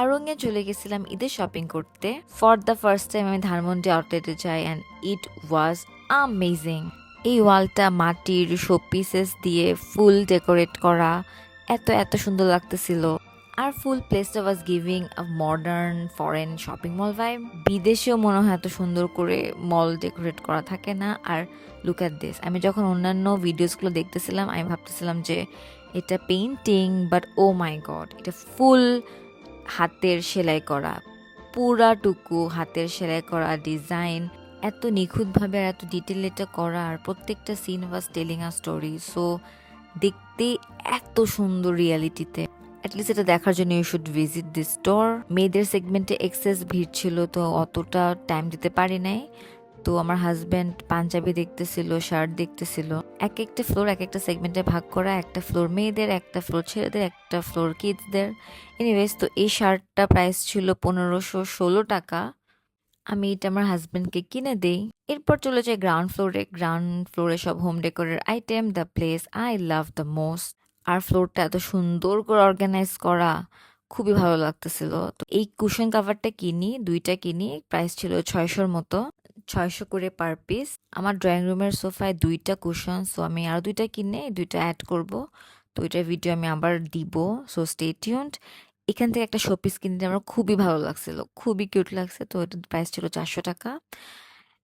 আড়ং-এ চলে গেছিলাম ঈদের শপিং করতে। ফর দ্য ফার্স্ট টাইম আমি ধানমন্ডি আউটলেটে যাই অ্যান্ড ইট ওয়াজ অ্যামেজিং। এই ওয়ালটা মাটির শো পিসেস দিয়ে ফুল ডেকোরেট করা, এত এত সুন্দর লাগতেছিল। আর ফুল প্লেসটা was giving a modern foreign shopping mall vibe. বিদেশেও মনে হয় এত সুন্দর করে মল ডেকোরেট করা থাকে না। আর লুক অ্যাট দিস, আমি যখন অন্যান্য ভিডিওসগুলো দেখতেছিলাম আমি ভাবতেছিলাম যে এটা painting, but oh my god, এটা ফুল হাতের সেলাই করা, পুরাটুকু হাতের সেলাই করা ডিজাইন, এত নিখুঁতভাবে আর এত ডিটেল এটা করা, আর প্রত্যেকটা scene was telling a story. So দেখতে এত সুন্দর রিয়ালিটিতে, অ্যাটলিস্ট এটা দেখার জন্য you should visit this store. মেয়েদের সেগমেন্টে এক্সেস ভিড় ছিল, তো অতটা টাইম দিতে পারি নাই। তো আমার হাজব্যান্ড পাঞ্জাবি দেখতেছিল, শার্ট দেখতেছিল। এক একটা ফ্লোর এক একটা সেগমেন্টে ভাগ করা, একটা ফ্লোর মেয়েদের, একটা ফ্লোর ছেলেদের, একটা ফ্লোর কিডসদের। এনিওয়েজ, তো এই শার্টটা প্রাইস ছিল 1516 টাকা। আমি এটা আমার হাজব্যান্ডকে কিনে দেই। এরপর চলে যাই গ্রাউন্ড ফ্লোরে। গ্রাউন্ড ফ্লোরে সব হোম ডেকোরের item, the place I love the most. আর ফ্লোরটা এত সুন্দর করে অর্গানাইজ করা, খুবই ভালো লাগতেছিল। তো এই কুশন কাভারটা কিনি, দুইটা কিনি, প্রাইস ছিল 600-র মতো, 600 করে পার পিস। আমার ড্রয়িং রুমের সোফায় দুইটা কুশন, সো আমি আরো দুইটা কিনে দুইটা অ্যাড করব। তো এটার ভিডিও আমি আবার দিব, সো স্টে টিউনড। এখান থেকে একটা শোপিস কিনতে আমার খুবই ভালো লাগছিল, খুবই কিউট লাগছে। তো এটার প্রাইস ছিল 400 টাকা।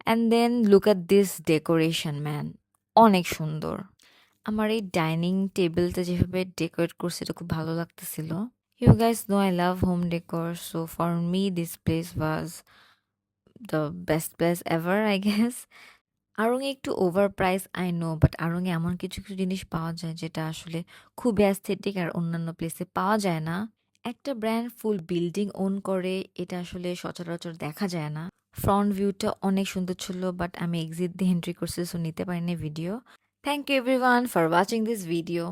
And then look at this decoration man, অনেক সুন্দর। আমার এই ডাইনিং টেবিলটা যেভাবে ডেকোরেট করছে এটা খুব ভালো লাগতেছিল। You guys know I love home decor, so for me this place was the best place ever I guess. আড়ং-এ একটু over price I know, but আড়ং-এ এমন কিছু কিছু জিনিস পাওয়া যায় যেটা আসলে খুব অ্যাস্থেটিক আর অন্যান্য প্লেসে পাওয়া যায় না। একটা ব্র্যান্ড ফুল বিল্ডিং ওন করে, এটা আসলে সচরাচর দেখা যায় না। ফ্রন্ট ভিউটা অনেক সুন্দর ছিল, বাট আমি এক্সিট দিয়ে এন্ট্রি করছি, সো নিতে পারিনি video. Thank you everyone for watching this video.